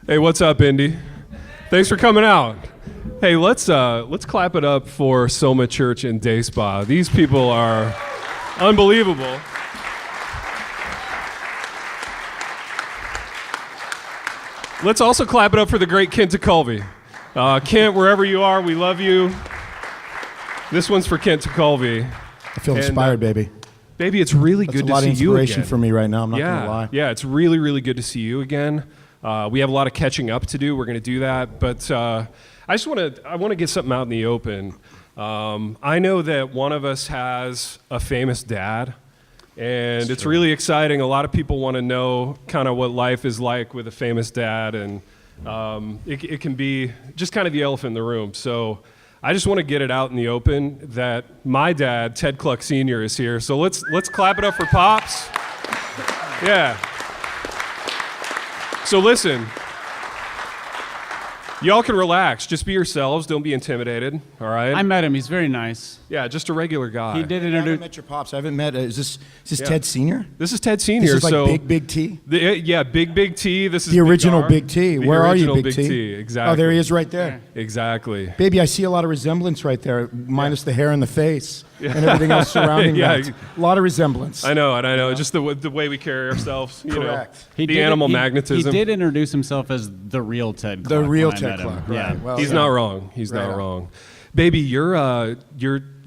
Hey, what's up, Indy? Thanks for coming out. Hey, let's clap it up for Soma Church and Day Spa. These people are unbelievable. Let's also clap it up for the great Kent Colby. Kent, wherever you are, we love you. This one's for Kent Colby. I feel inspired, baby. Baby, it's really good to see you again. That's a lot of inspiration for me right now, I'm not going to lie. Yeah, it's really, really good to see you again. We have a lot of catching up to do. We're going to do that. But I want to get something out in the open. I know that one of us has a famous dad, and it's really exciting. A lot of people want to know kind of what life is like with a famous dad, and it can be just kind of the elephant in the room. So I just want to get it out in the open that my dad, Ted Cluck Sr., is here. So let's clap it up for Pops. Yeah. So listen, y'all can relax. Just be yourselves. Don't be intimidated, all right? I met him. He's very nice. Yeah, just a regular guy. He did I introduce... haven't met your Pops. I haven't met... Is this Ted Sr.? This is Ted Sr. This is like Big T? Yeah, Big T. This is the original Big T. Where are you, Big T? Exactly. Oh, there he is right there. Exactly. Baby, I see a lot of resemblance right there, minus the hair and the face and everything else surrounding that. A lot of resemblance. I know. Just the way we carry ourselves. Correct. The animal magnetism. He did introduce himself as the real Ted Cluck. The real Ted Cluck, right. Yeah. Well, He's not wrong. He's not wrong. Baby, you're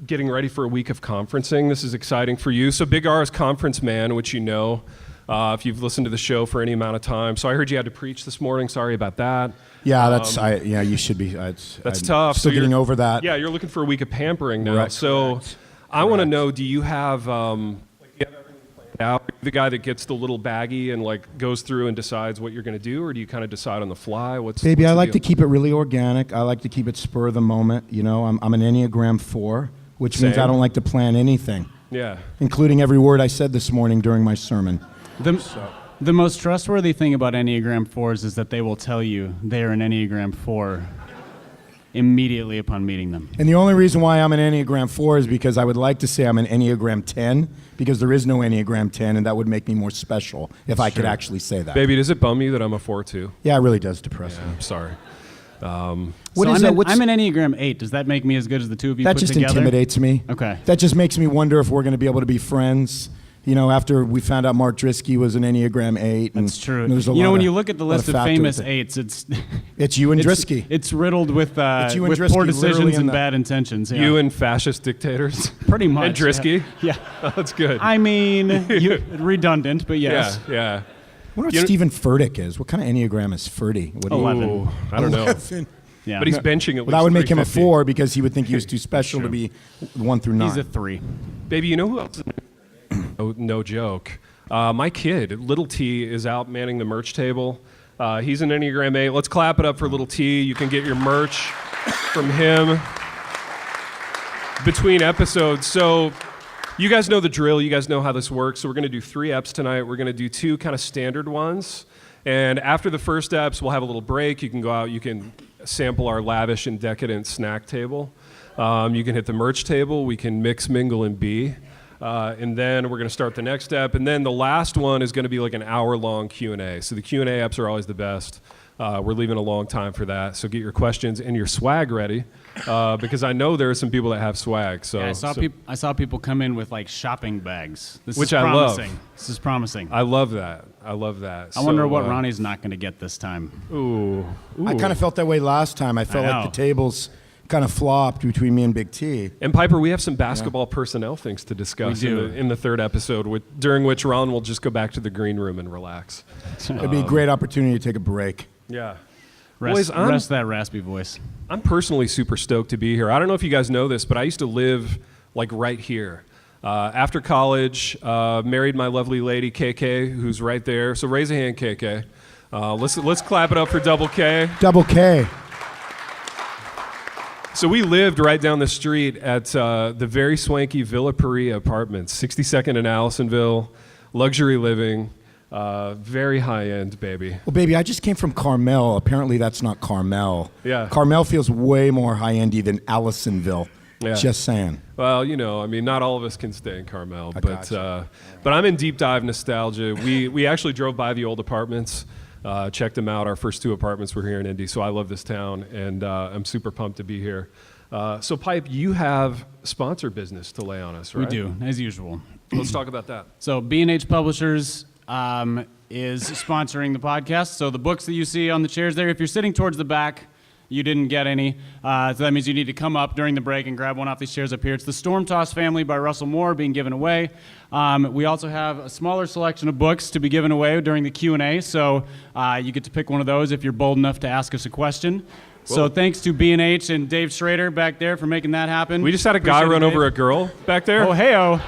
getting ready for a week of conferencing. This is exciting for you. So Big R is conference man, which you know if you've listened to the show for any amount of time. So I heard you had to preach this morning. Sorry about that. Yeah, you should be. That's tough. Still getting over that. Yeah, you're looking for a week of pampering now. Correct. So I want to know, do you have everything planned out? The guy that gets the little baggie and like goes through and decides what you're going to do, or do you kind of decide on the fly? Baby, I like to keep it really organic. I like to keep it spur of the moment. You know, I'm an Enneagram 4, which means I don't like to plan anything. Yeah. Including every word I said this morning during my sermon. The most trustworthy thing about Enneagram 4s is that they will tell you they are an Enneagram 4 immediately upon meeting them. And the only reason why I'm an Enneagram 4 is because I would like to say I'm an Enneagram 10, because there is no Enneagram 10, and that would make me more special if I could actually say that. Baby, does it bum you that I'm a 4 too? Yeah, it really does depress me. I'm sorry. I'm an Enneagram 8. Does that make me as good as the two of you that put just together? Intimidates me. Okay. That just makes me wonder if we're going to be able to be friends. You know, after we found out Mark Drisky was an Enneagram 8. That's true. When you look at the list of famous 8s, it's you and Drisky. It's riddled with Drisky, poor decisions and bad intentions. Yeah. You and fascist dictators? Pretty much. And Drisky? Yeah. Oh, that's good. I mean, redundant, but yes. Yeah. I wonder what Stephen Furtick is. What kind of Enneagram is Furdy? 11. I don't know. Yeah. But he's benching at least that would make him a 350. 4 because he would think he was too special to be 1 through 9. He's a 3. Baby, you know who else? No joke. My kid, Little T, is out manning the merch table. He's an Enneagram 8. Let's clap it up for Little T. You can get your merch from him between episodes. So you guys know the drill. You guys know how this works. So we're going to do 3 eps tonight. We're going to do 2 kind of standard ones. And after the first eps, we'll have a little break. You can go out. You can sample our lavish and decadent snack table. You can hit the merch table. We can mix, mingle, and be. And then we're going to start the next step. And then the last one is going to be like an hour-long Q&A. So the Q&A apps are always the best. We're leaving a long time for that. So get your questions and your swag ready, because I know there are some people that have swag. So yeah, I saw people come in with like shopping bags. Which I love. This is promising. I love that. I wonder what Ronnie's not going to get this time. Ooh. I kind of felt that way last time. I felt like the tables kind of flopped between me and Big T. And Piper, we have some basketball personnel things to discuss in the third episode, during which Ron will just go back to the green room and relax. It'd be a great opportunity to take a break. Yeah. Rest that raspy voice. I'm personally super stoked to be here. I don't know if you guys know this, but I used to live like right here. After college, married my lovely lady, KK, who's right there. So raise a hand, KK. Let's clap it up for Double K. Double K. So we lived right down the street at the very swanky Villa Paria apartments, 62nd in Allisonville, luxury living, very high-end, baby. Well, baby, I just came from Carmel. Apparently that's not Carmel. Yeah. Carmel feels way more high-endy than Allisonville. Yeah. Just saying. Well, you know, I mean, not all of us can stay in Carmel, but I'm in deep dive nostalgia. We actually drove by the old apartments Checked them out. Our first 2 apartments were here in Indy, so I love this town, and I'm super pumped to be here. So, Pipe, you have sponsor business to lay on us, right? We do, as usual. Let's talk about that. So B&H Publishers is sponsoring the podcast. So the books that you see on the chairs there, if you're sitting towards the back, you didn't get any. So that means you need to come up during the break and grab one off these chairs up here. It's The Storm Toss Family by Russell Moore being given away. We also have a smaller selection of books to be given away during the Q&A. So you get to pick one of those if you're bold enough to ask us a question. So thanks to B&H and Dave Schrader back there for making that happen. We just had a guy run over a girl back there. Oh, hey-oh.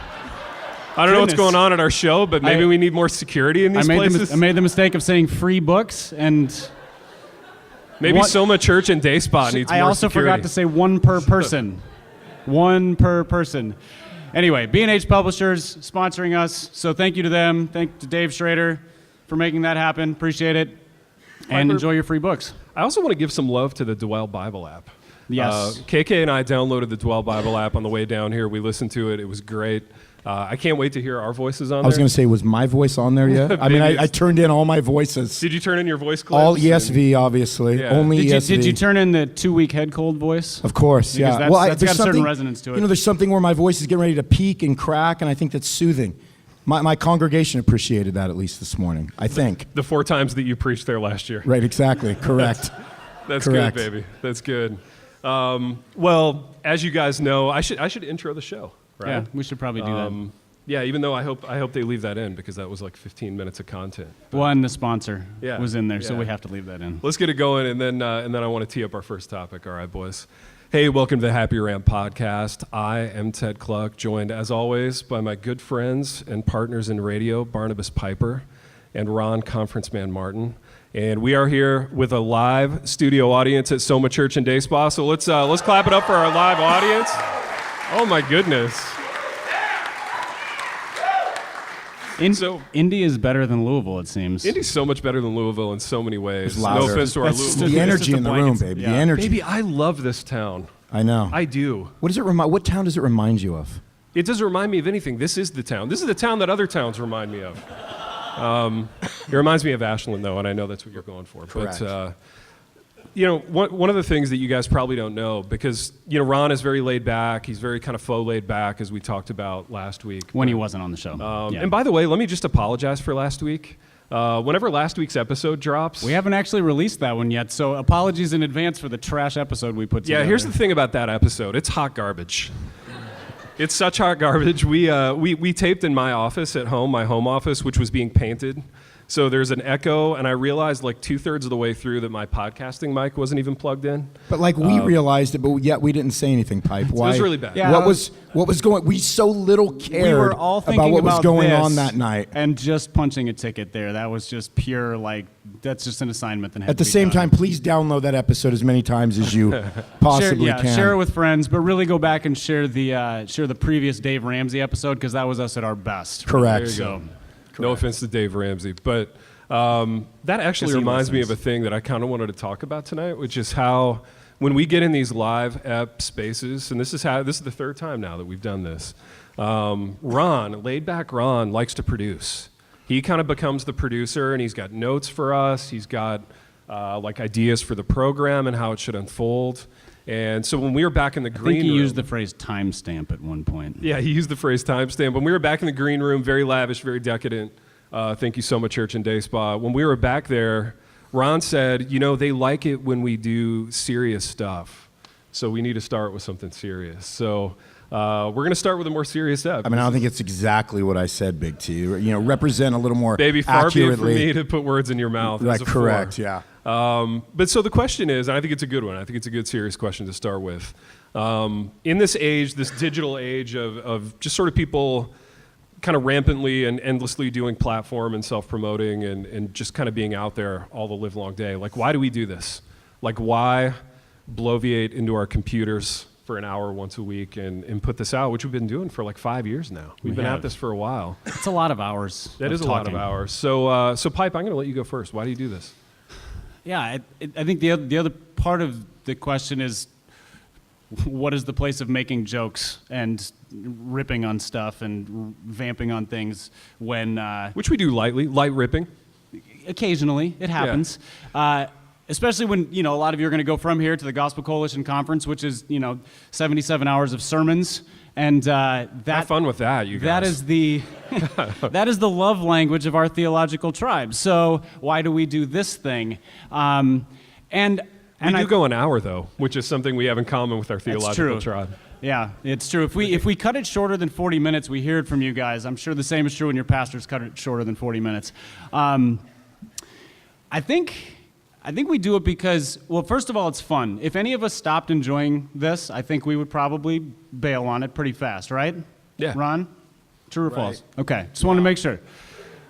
I don't know what's going on at our show, but maybe we need more security in these places. I made the mistake of saying free books, and maybe Soma Church and Day Spot needs more security. I also forgot to say one per person. One per person. Anyway, B&H Publishers sponsoring us, so thank you to them. Thank you to Dave Schrader for making that happen. Appreciate it. And enjoy your free books. I also want to give some love to the Dwell Bible app. Yes. KK and I downloaded the Dwell Bible app on the way down here. We listened to it. It was great. I can't wait to hear our voices on there. I was going to say, was my voice on there yet? I mean, I turned in all my voices. Did you turn in your voice clips? All ESV, obviously. Yeah. Only ESV. Did you turn in the 2-week head cold voice? Of course, Because yeah. that's there's got a certain something- resonance to it. You know, there's something where my voice is getting ready to peak and crack, and I think that's soothing. My congregation appreciated that, at least this morning, I think. The 4 times that you preached there last year. Right, exactly. Correct. That's Correct. good, baby. That's good. Well, as you guys know, I should intro the show, right? Yeah, we should probably do that. Yeah, even though I hope they leave that in because that was like 15 minutes of content. One, the sponsor Yeah, was in there, so yeah. we have to leave that in. Let's get it going, and then I want to tee up our first topic. All right, boys. Hey, welcome to the Happy Rant podcast. I am Ted Cluck, joined as always by my good friends and partners in radio, Barnabas Piper and Ron Conference Man Martin. And we are here with a live studio audience at Soma Church and Day Spa. So let's clap it up for our live audience. Oh my goodness. Indy is better than Louisville, it seems. Indy's so much better than Louisville in so many ways. It's No louder. offense to our That's Louisville. just- The it's energy a in the blanket. room, baby. Yeah. The energy. Baby, I love this town. I know. I do. What does it remind? What town does it remind you of? It doesn't remind me of anything. This is the town. This is the town that other towns remind me of. It reminds me of Ashland, though, and I know that's what you're going for. Correct. But, you know, one of the things that you guys probably don't know, because, you know, Ron is very laid back. He's very kind of faux laid back, as we talked about last week. When he wasn't on the show. Yeah. And by the way, let me just apologize for last week. Whenever last week's episode drops... We haven't actually released that one yet, so apologies in advance for the trash episode we put together. Yeah, here's the thing about that episode. It's hot garbage. It's such hot garbage. We taped in my office at home, my home office, which was being painted. So there's an echo, and I realized like 2/3 of the way through that my podcasting mic wasn't even plugged in. But like we realized it, but yet we didn't say anything, Pipe. Why? It was really bad. Yeah. What was going? We so little cared We were all thinking about what was going this on that night. and just punching a ticket there. That was just pure, like, that's just an assignment that had At the to be same done. time, please download that episode as many times as you possibly can. Share it with friends, but really go back and share the previous Dave Ramsey episode because that was us at our best. Correct. There you So, No offense to Dave Ramsey, but that actually 'Cause he reminds me of listens. a thing that I kind of wanted to talk about tonight, which is how when we get in these live ep spaces, and this is the 3rd time now that we've done this. Laid back Ron likes to produce. He kind of becomes the producer, and he's got notes for us. He's got like ideas for the program and how it should unfold. And so when we were back in the I green think he room, used the phrase timestamp at one point. yeah, he used the phrase timestamp. When we were back in the green room, very lavish, very decadent. Thank you so much, Church and Day Spa. When we were back there, Ron said, you know, they like it when we do serious stuff. So we need to start with something serious. So we're going to start with a more serious ep. I mean, I don't think it's exactly what I said, Big T. You know, represent a little more Baby, far be it for accurately. me to put words in your mouth. Right, as a correct, four. yeah. But so the question is, and I think it's a good one. I think it's a good, serious question to start with. In this age, this digital age of just sort of people kind of rampantly and endlessly doing platform and self-promoting and just kind of being out there all the live long day, like, why do we do this? Like, why bloviate into our computers for an hour once a week and put this out, which we've been doing for like 5 years now. We've been have. at this for a while. It's a lot of hours. That is a lot of hours. So, Pipe, I'm going to let you go first. Why do you do this? Yeah, I think the other part of the question is, what is the place of making jokes and ripping on stuff and vamping on things when Which we do lightly, light ripping. occasionally, it happens. Especially when, a lot of you are going to go from here to the Gospel Coalition Conference, which is, 77 hours of sermons. And Have fun with that, you guys. That is the love language of our theological tribe. So why do we do this thing? And we do go an hour, though, which is something we have in common with our theological tribe. Yeah, it's true. If we cut it shorter than 40 minutes, we hear it from you guys. I'm sure the same is true when your pastors cut it shorter than 40 minutes. I think we do it because, well, first of all, it's fun. If any of us stopped enjoying this, I think we would probably bail on it pretty fast, right? Yeah. Ron? True or false? Okay, just wanted to make sure.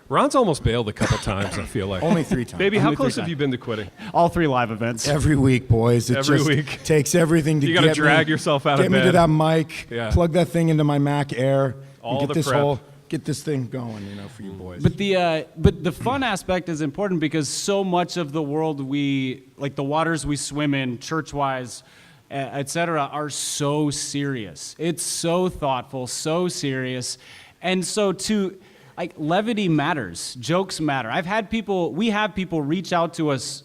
Ron's almost bailed a couple times, I feel like. Only 3 times. Baby, how Only 3 close have times. you been to quitting? All 3 live events. Every week, boys. It Every just week. takes everything to You get gotta me. drag yourself out of Get me bed. to that mic, Yeah. plug that thing into my Mac Air, All and the get prep. get this thing going, for you boys. But the fun aspect is important because so much of the world the waters we swim in, church-wise, et cetera, are so serious. It's so thoughtful, so serious. And so levity matters, jokes matter. We have people reach out to us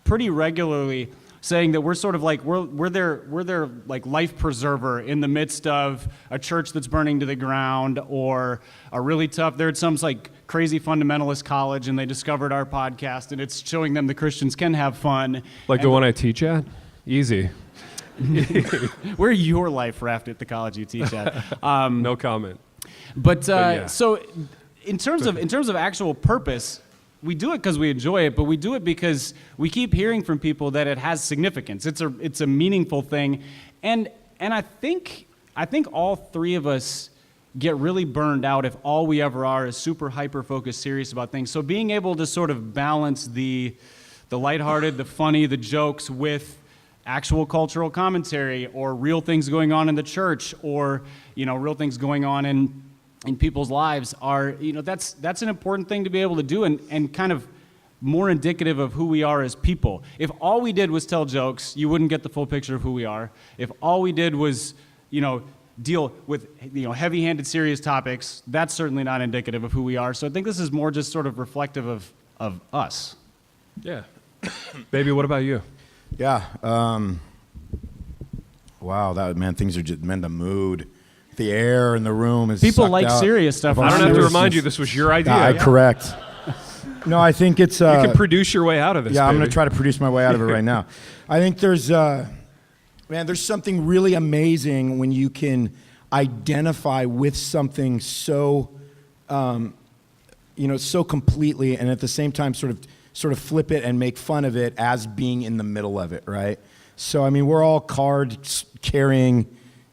pretty regularly saying that we're sort of like, we're their like life preserver in the midst of a church that's burning to the ground, or a really tough, they're at some like crazy fundamentalist college and they discovered our podcast and it's showing them the Christians can have fun. Like the one I teach at? Easy. We're your life raft at the college you teach at. No comment. But yeah. so in terms of actual purpose, we do it because we enjoy it, but we do it because we keep hearing from people that it has significance. It's a meaningful thing, and I think all 3 of us get really burned out if all we ever are is super hyper focused, serious about things. So being able to sort of balance the lighthearted, the funny, the jokes with actual cultural commentary or real things going on in the church, or real things going on in people's lives are, that's an important thing to be able to do, and kind of more indicative of who we are as people. If all we did was tell jokes, you wouldn't get the full picture of who we are. If all we did was, deal with, heavy-handed, serious topics, that's certainly not indicative of who we are. So I think this is more just sort of reflective of us. Yeah. Baby, what about you? Yeah. Wow, things are just, the mood, the air in the room is People sucked like out serious stuff. of I our don't have to seriousness. remind you, this was your idea. Yeah, correct. No, I think it's... You can produce your way out of this, Yeah, I'm baby. going to try to produce my way out of it right now. I think there's something really amazing when you can identify with something so, so completely, and at the same time sort of flip it and make fun of it as being in the middle of it, right? So, I mean, we're all card-carrying,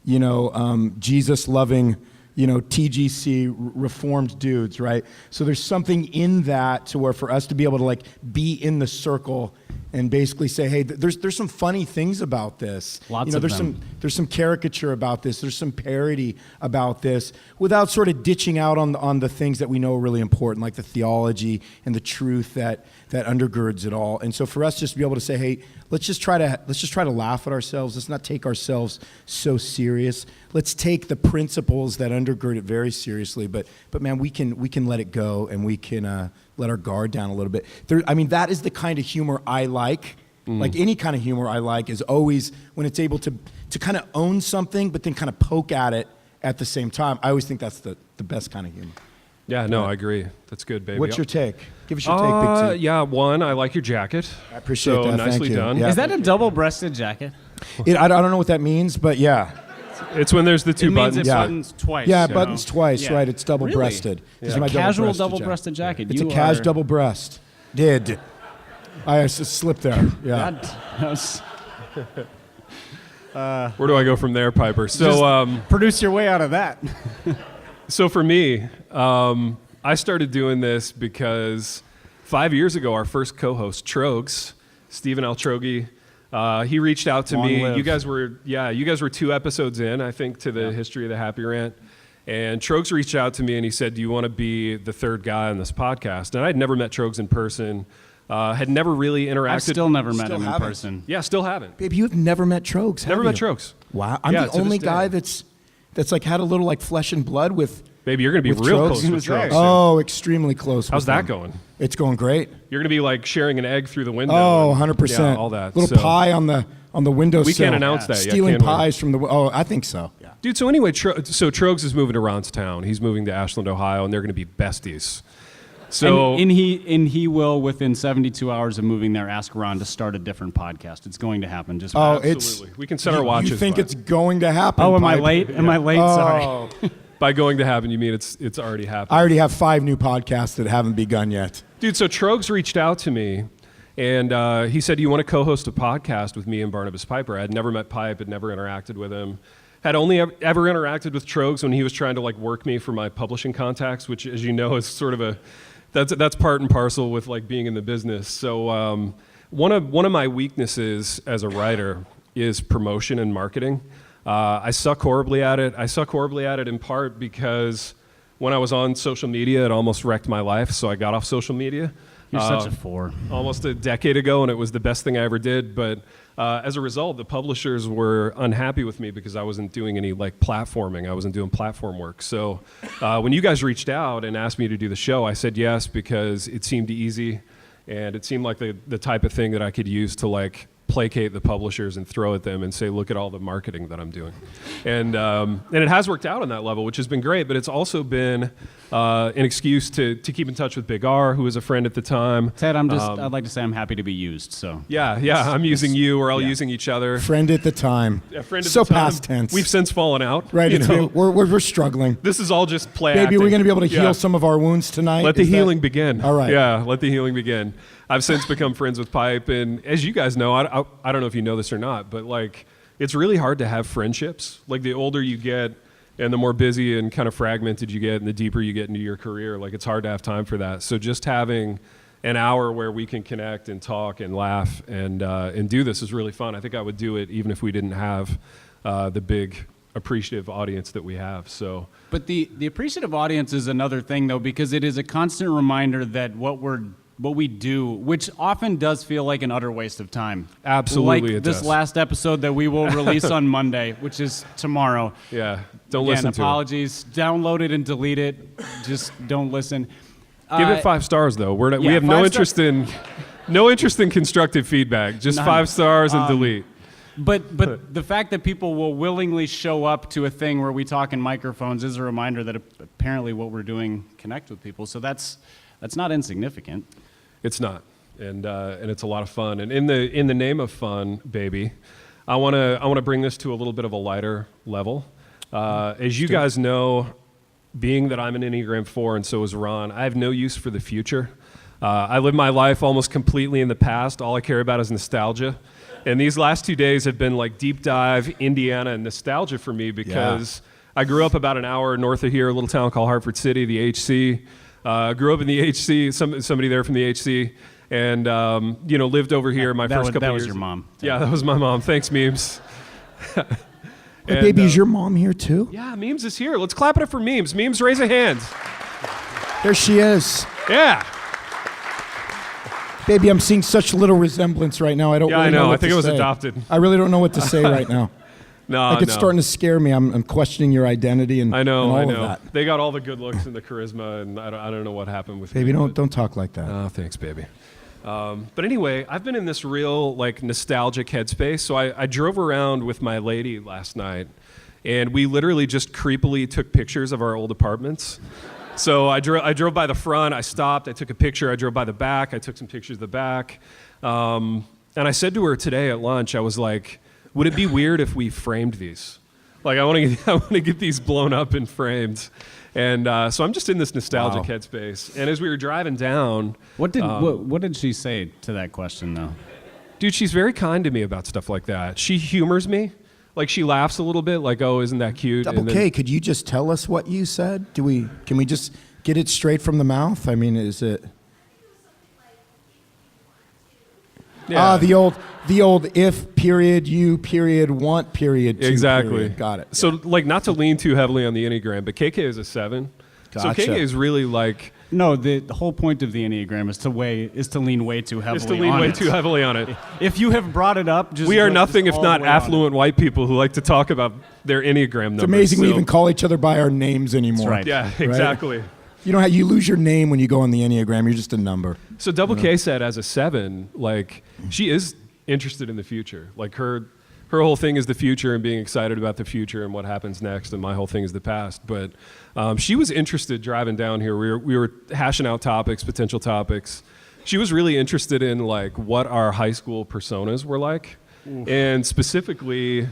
Jesus-loving, TGC reformed dudes, right? So there's something in that to where for us to be able to be in the circle and basically say, hey, there's some funny things about this. Lots of them. There's some caricature about this. There's some parody about this, without sort of ditching out on the things that we know are really important, like the theology and the truth that undergirds it all. And so for us just to be able to say, hey, let's just try to laugh at ourselves. Let's not take ourselves so serious. Let's take the principles that undergird it very seriously. But man, we can let it go, and we can let our guard down a little bit. That is the kind of humor I like. Like any kind of humor I like is always when it's able to kind of own something, but then kind of poke at it at the same time. I always think that's the best kind of humor. Yeah, no, I agree. That's good, baby. What's your take? Give us your take, Big T. Yeah, one, I like your jacket. I appreciate that. Nicely Thank you. done. Yeah. Is that a double-breasted jacket? I don't know what that means, but yeah. It's when there's the 2 It means buttons. it Yeah. buttons twice. Yeah, you buttons know? twice, Yeah. right? It's double-breasted. Really? This is A my casual double-breasted double-breasted jacket. It's You a cash are- double-breast. Did. I just slipped there. Yeah. That was- Where do I go from there, Piper? So, produce your way out of that. So for me, I started doing this because 5 years ago, our first co-host, Trogs, Stephen L. Trogi, he reached out to Long me. live. You guys were 2 episodes in, I think, to the history of the Happy Rant. And Trogs reached out to me and he said, do you want to be the 3rd guy on this podcast? And I'd never met Trogs in person, had never really interacted. I've still never met Still him in haven't. person. Yeah, still haven't. Babe, you've never met Trogs, have Never you? met Trogs. Wow. I'm Yeah, the to only this day. guy that's like had a little like flesh and blood with Baby, you're going to be With real Trogs? close with Trogs. Oh, extremely close. How's with that them. going? It's going great. You're going to be like sharing an egg through the window. Oh, and- 100%. Yeah, all that. Little So- pie on the windowsill. We can't announce that yet, Stealing can we? pies from the. Oh, I think so. Yeah. Dude, so anyway, so Trogs is moving to Ron's town. He's moving to Ashland, Ohio, and they're going to be besties. So and he will, within 72 hours of moving there, ask Ron to start a different podcast. It's going to happen. Just Oh, absolutely. We can set our watches. You think by- it's going to happen? Oh, am I Pipe? late? Am I late? Oh. Sorry. By going to happen, you mean it's already happened. I already have 5 new podcasts that haven't begun yet. Dude, so Trogs reached out to me, and he said, "You want to co-host a podcast with me and Barnabas Piper?" I had never met Pipe, had never interacted with him, had only ever interacted with Trogs when he was trying to like work me for my publishing contacts, which, as you know, is sort of that's part and parcel with like being in the business. So one of my weaknesses as a writer is promotion and marketing. I suck horribly at it. I suck horribly at it in part because when I was on social media, it almost wrecked my life. So I got off social media. You're such a 4. Almost a decade ago, and it was the best thing I ever did. But as a result, the publishers were unhappy with me because I wasn't doing any like platforming. I wasn't doing platform work. So when you guys reached out and asked me to do the show, I said yes because it seemed easy, and it seemed like the type of thing that I could use to like placate the publishers and throw at them and say, look at all the marketing that I'm doing. And it has worked out on that level, which has been great, but it's also been an excuse to keep in touch with Big R, who was a friend at the time. Ted, I'd like to say I'm happy to be used. So Yeah, I'm using you, we're all using each other. Friend at the time. A friend at So the time. past tense. We've since fallen out. Right. you know? We're struggling. This is all just play Maybe acting. we're going to be able to Yeah. heal some of our wounds tonight. Let the Is that- healing begin. All right. Yeah, let the healing begin. I've since become friends with Pipe, and as you guys know, I don't know if you know this or not, but like it's really hard to have friendships. Like the older you get, and the more busy and kind of fragmented you get, and the deeper you get into your career, like it's hard to have time for that. So just having an hour where we can connect and talk and laugh and do this is really fun. I think I would do it even if we didn't have the big appreciative audience that we have. So. But the appreciative audience is another thing, though, because it is a constant reminder that what we do, which often does feel like an utter waste of time. Absolutely, Like it this does. last episode that we will release on Monday, which is tomorrow. Yeah, don't Again, listen to apologies. Download it and delete it. Just don't listen. it. Give it 5 stars though. We yeah, have no 5 interest in constructive feedback. Just None. 5 stars and delete. But the fact that people will willingly show up to a thing where we talk in microphones is a reminder that apparently what we're doing connects with people. So that's not insignificant. It's not, and it's a lot of fun. And in the name of fun, baby, I want to bring this to a little bit of a lighter level. As you guys know, being that I'm an Enneagram 4 and so is Ron, I have no use for the future. I live my life almost completely in the past. All I care about is nostalgia. And these last 2 days have been like deep dive Indiana and nostalgia for me because I grew up about an hour north of here, a little town called Hartford City, the HC. Grew up in the HC, somebody there from the HC, and lived over here my first couple that years. was your mom. Yeah, that was my mom. Thanks, Memes. Hey, baby, is your mom here too? Yeah, Memes is here. Let's clap it up for Memes. Memes, raise a hand. There she is. Yeah. Baby, I'm seeing such little resemblance right now. I don't Yeah, really I know. what I think to it was say. adopted. I really don't know what to say right now. No, Like it's no. starting to scare me. I'm questioning your identity and, I know, and all I know. of that. They got all the good looks and the charisma, and I don't know what happened with Baby, me. don't talk like that. Oh, thanks, baby. But anyway, I've been in this real like nostalgic headspace. So I drove around with my lady last night, and we literally just creepily took pictures of our old apartments. So I drove by the front, I stopped, I took a picture, I drove by the back, I took some pictures of the back. And I said to her today at lunch, I was like, would it be weird if we framed these? Like I want to get these blown up and framed. And so I'm just in this nostalgic Wow. headspace. And as we were driving down, What did she say to that question, though? dude, she's very kind to me about stuff like that. She humors me. Like she laughs a little bit, like, "Oh, isn't that cute?" Double And then- K, could you just tell us what you said? Can we just get it straight from the mouth? I mean, is it Yeah. the old if period you period want period to Exactly. period. Got it. So, like, not to lean too heavily on the Enneagram, but KK is a 7. So Gotcha. KK is really like No, the whole point of the Enneagram is to lean way too heavily Just to lean on way it. too heavily on it. If you have brought it up, just We are go- nothing just if all not the way on it. affluent white people who like to talk about their Enneagram numbers. It's amazing we so- even call each other by our names anymore. right. Yeah, exactly. You lose your name when you go on the Enneagram. You're just a number. So Double K said as a 7, like, she is interested in the future. Like, her whole thing is the future and being excited about the future and what happens next, and my whole thing is the past. But she was interested driving down here. We were hashing out potential topics. She was really interested in, like, what our high school personas were like. Oof. And specifically,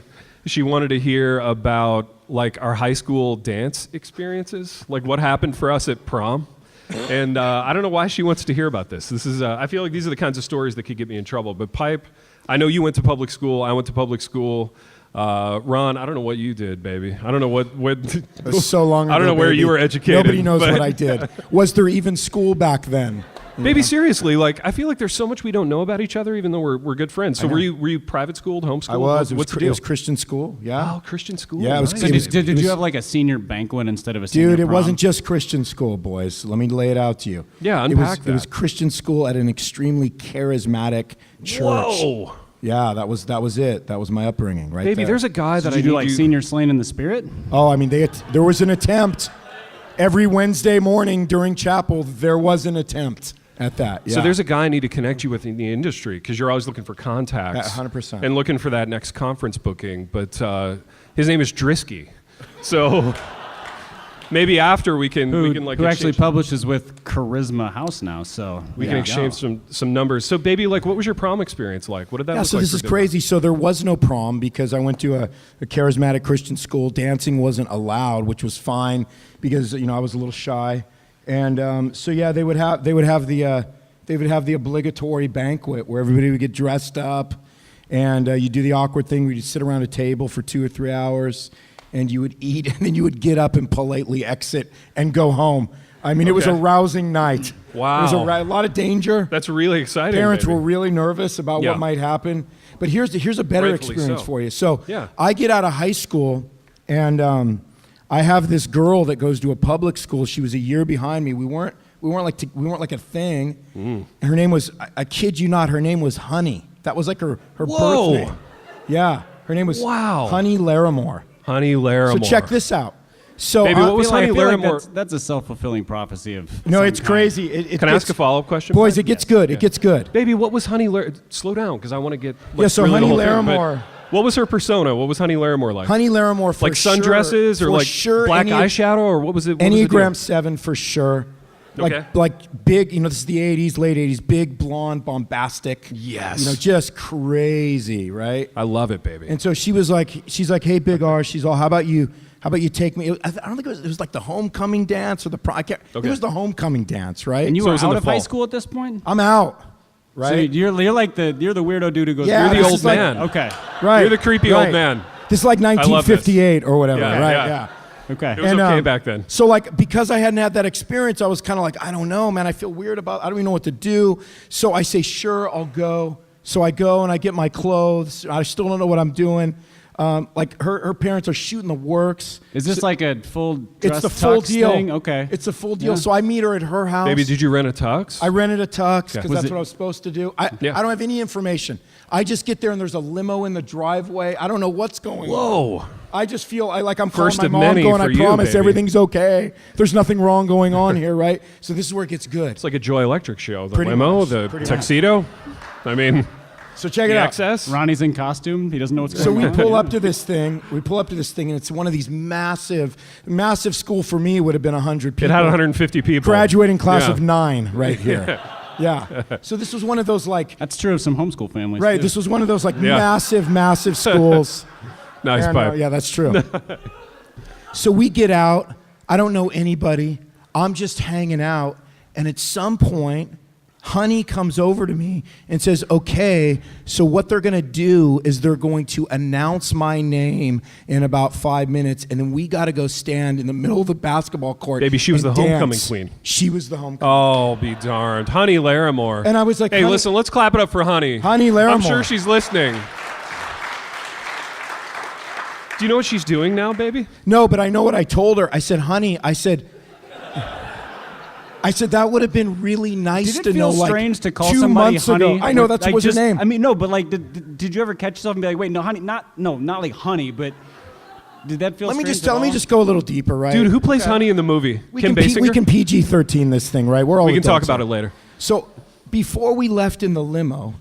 she wanted to hear about, like, our high school dance experiences, like what happened for us at prom. And I don't know why she wants to hear about this. This is, I feel like these are the kinds of stories that could get me in trouble. But Pipe, I know you went to public school. I went to public school. Ron, I don't know what you did, baby. I don't know what It was so long ago. I don't know where baby. you were educated. Nobody knows but- what I did. Was there even school back then? Baby, seriously, like, I feel like there's so much we don't know about each other, even though we're good friends. So I know. were you private schooled, homeschooled? I was. What's the It deal? was Christian school. Yeah. Oh, Christian school. Yeah, it was- Nice. So it was- did it was- you have like a senior banquet instead of a senior Dude, it prom? wasn't just Christian school, boys. Let me lay it out to you. Yeah, it unpack was, that. It was Christian school at an extremely charismatic church. Whoa. Yeah, that was it. That was my upbringing, right Baby, there. there's a guy that Did I you do need like you- senior slain in the spirit? Oh, I mean, there was an attempt. Every Wednesday morning during chapel, there was an attempt at that. Yeah. So there's a guy I need to connect you with in the industry because you're always looking for contacts. 100%. And looking for that next conference booking. But his name is Drisky. So maybe after we can like who actually exchange- publishes with Charisma House now, so we can exchange some numbers. So baby, like, what was your prom experience like? What did that Yeah, look so like? this for is Big crazy. So there was no prom because I went to a charismatic Christian school. Dancing wasn't allowed, which was fine because I was a little shy. And so yeah, they would have the obligatory banquet where everybody would get dressed up, and you do the awkward thing where you sit around a table for 2 or 3 hours, and you would eat, and then you would get up and politely exit and go home. I mean, it was a Okay. rousing night. Wow. It was a lot of danger. That's really exciting. Parents baby. were really nervous about Yeah. what might happen. But here's a better Rightfully experience so. for you. So Yeah. I get out of high school, and I have this girl that goes to a public school. She was a year behind me. We weren't like a thing. Mm. And her name was, I kid you not, her name was Honey. That was like her Whoa. birth name. Yeah, her name was Wow. Honey Larimore. Honey Larimore. So check this out. So Baby, what was I Honey feel like Larimore? that's a self-fulfilling prophecy of no, some it's kind. crazy. It Can I gets- ask a follow-up question? Boys, it gets good. It gets good. Baby, what was Honey Larimore? Slow down, because I want to get. Like, Yeah, so really the Honey whole thing, but Larimore- What was her persona? What was Honey Larimore like? Honey Larimore for like sundresses sure, or for like sure, black eyeshadow, or what was it? What was the deal? Enneagram 7 for sure. Okay. Like big, this is the 80s, late 80s, big, blonde, bombastic. Yes. Just crazy, right? I love it, baby. And so she's like, hey, Big R, she's all, how about you take me? I don't think it was like the homecoming dance or the I can't, Okay. It was the homecoming dance, right? And you So it were was in out the of high fall. school at this point? I'm out, right? So you're the weirdo dude who goes. Yeah, You're the this old is like- man. Okay. right. You're the creepy right. old man. This is like love this. 1958 or whatever, Yeah, right? yeah. Yeah. Okay. It was And, okay back then. So like, because I hadn't had that experience, I was kind of like, I don't know, man. I feel weird I don't even know what to do. So I say, sure, I'll go. So I go and I get my clothes. I still don't know what I'm doing. Like her parents are shooting the works. Is this like a full It's dress the full tux deal. thing? Okay. It's a full deal. Yeah. So I meet her at her house. Baby, did you rent a tux? I rented a tux because Was that's it- what I was supposed to do. I Yeah. don't have any information. I just get there and there's a limo in the driveway. I don't know what's going on. Whoa. I just feel like I'm First calling of my mom many going, for I you, promise baby." everything's okay. There's nothing wrong going on here, right? So this is where it gets good. It's like a Joy Electric show. The Pretty limo, much, the pretty tuxedo. I mean, So check it the out. excess. Ronnie's in costume. He doesn't know what's So going we on. pull up to this thing. And it's one of these massive school for me would have been 100 people. It had 150 people. Graduating class Yeah. of 9 right here. Yeah. So this was one of those like, That's true of some homeschool families. right, too. this was one of those like Yeah. massive schools. Nice And, pipe. yeah, that's true. So we get out. I don't know anybody. I'm just hanging out. And at some point, Honey comes over to me and says, okay, so what they're going to do is they're going to announce my name in about 5 minutes, and then we got to go stand in the middle of the basketball court. Baby, she was and the homecoming dance. queen. She was the homecoming. Oh, be darned. Honey Larimore. And I was like, hey, Honey- listen, let's clap it up for Honey. Honey I'm Larimore. sure she's listening. Do you know what she's doing now, baby? No, but I know what I told her. I said, Honey, I said, I said that would have been really nice Did to it feel know. Like strange to call 2 somebody months honey? ago. I know that's Like, was her just- name. I mean, no, but like, did you ever catch yourself and be like, wait, no, honey, not like honey, but did that feel? Let me strange just go a little deeper, right? Dude, who plays Honey in the movie? Kim Basinger? We can PG-13 this thing, right? We're all We can talk adults about here. it later. So before we left in the limo,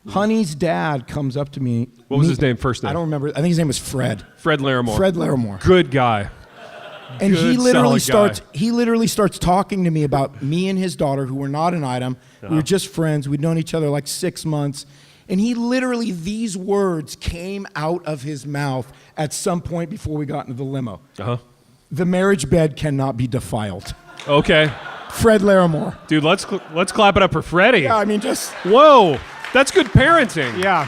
Honey's dad comes up to me. What was his name, first name? I don't remember. I think his name was Fred. Fred Larimore. Fred Larimore. Good guy. And he Good, literally solid starts. guy. He literally starts talking to me about me and his daughter, who were not an item. We were just friends. We'd known each other like 6 months. And he literally, these words came out of his mouth at some point before we got into the limo. Uh-huh. The marriage bed cannot be defiled. Okay. Fred Larimore. Dude, let's clap it up for Freddie. Yeah, I mean, just Whoa. That's good parenting. yeah.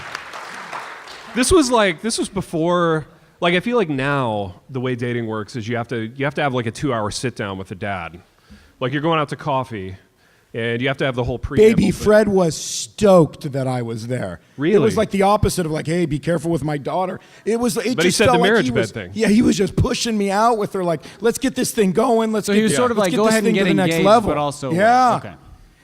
This was before, like, I feel like now the way dating works is you have to have like a 2-hour sit down with the dad. Like, you're going out to coffee and you have to have the whole preamble Baby, thing. Fred was stoked that I was there. Really? It was like the opposite of like, hey, be careful with my daughter. It was. It But he just said felt the like marriage he bed was, thing. Yeah, he was just pushing me out with her, like, let's get this thing going. So he was sort of let's like, get go this ahead and thing get to the next engaged, level. but also yeah. okay.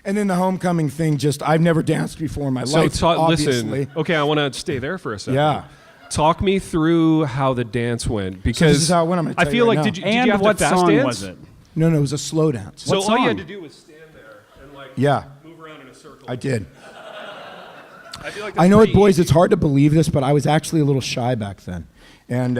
And then the homecoming thing, just I've never danced before in my So life. Obviously. listen, okay, I want to stay there for a second. Yeah. Talk me through how the dance went, because this is how it went. I'm gonna I tell feel you right like now. did you And have what to fast song dance? was it? No, it was a slow dance. So What all you had song? to do was stand there and like Yeah. move around in a circle. I did. I feel like I that's know it, pretty boys. easy. It's hard to believe this, but I was actually a little shy back then, and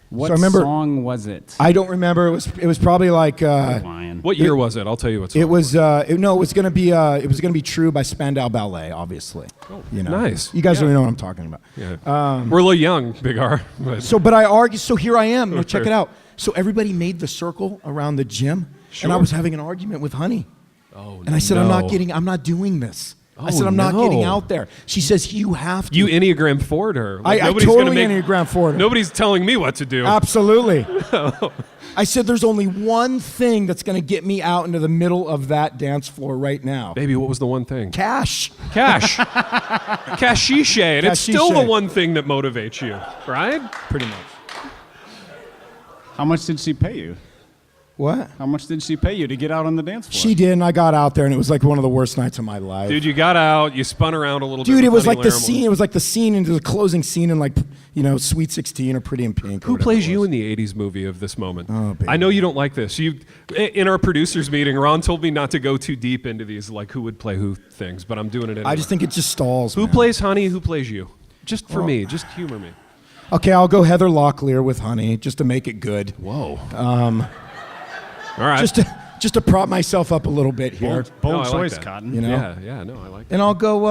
What so I remember. song was it? I don't remember. It was probably like. Lion. What year was it? I'll tell you what's It was it was gonna be True by Spandau Ballet, obviously. You know. nice. You guys Yeah. don't know what I'm talking about. Yeah. We're a little young, Big R. But But I argued. So here I am. No, check it out. So everybody made the circle around the gym, and I Sure. was having an argument with Honey. oh, And I said, no. I'm not doing this. I said, Oh, I'm not no. getting out there. She says, you have to. You Enneagram forward her. I nobody's totally gonna make, Enneagram forward her. Nobody's telling me what to do. Absolutely. I said, there's only one thing that's going to get me out into the middle of that dance floor right now. Baby, what was the one thing? Cash. Cash. Cashiche. And it's still the Cashiche. one thing that motivates you, right? Pretty much. How much did she pay you? What? How much did she pay you to get out on the dance floor? She did, and I got out there, and it was like one of the worst nights of my life. Dude, you got out, you spun around a little bit. Dude, with it was Honey like the Larimore. scene. It was like the scene into the closing scene in like, Sweet 16 or Pretty in Pink. or Who whatever plays it you was. in the 80s movie of this moment? Oh, baby. I know you don't like this. In our producers meeting, Ron told me not to go too deep into these, like who would play who things, but I'm doing it anyway. I just think it just stalls. Who man. plays Honey? Who plays you? Just for me. Just humor me. Okay, I'll go Heather Locklear with Honey just to make it good. Whoa. All right. Just to prop myself up a little bit here. Bold No, I like choice, that. Cotton. You know? Yeah, no, I like that. And I'll go.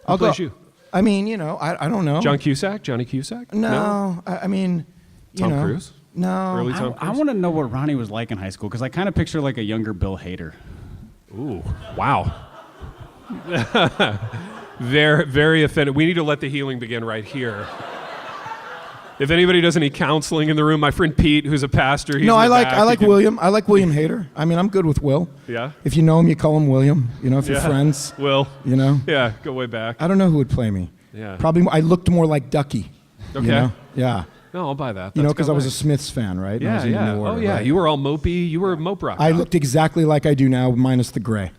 I'll go. plays you? I mean, I don't know. John Cusack? Johnny Cusack? No, I mean, Tom Cruise? No. Early Tom I Cruise? want to know what Ronnie was like in high school because I kind of picture like a younger Bill Hader. Ooh, wow. Very, very offended. We need to let the healing begin right here. If anybody does any counseling in the room, my friend Pete, who's a pastor, he's No, in I the like back. I like He can- William. I like William Hader. I mean, I'm good with Will. Yeah? If you know him, you call him William. If you're Yeah. friends, Will. Yeah, go way back. I don't know who would play me. Yeah. Probably I looked more like Ducky. Okay. Yeah. No, I'll buy that. Because I was a a Smiths fan, right? And I Yeah, was in yeah. New Order, Oh, yeah. right? You were all mopey. You were a mope rock. I guy. looked exactly like I do now, minus the gray.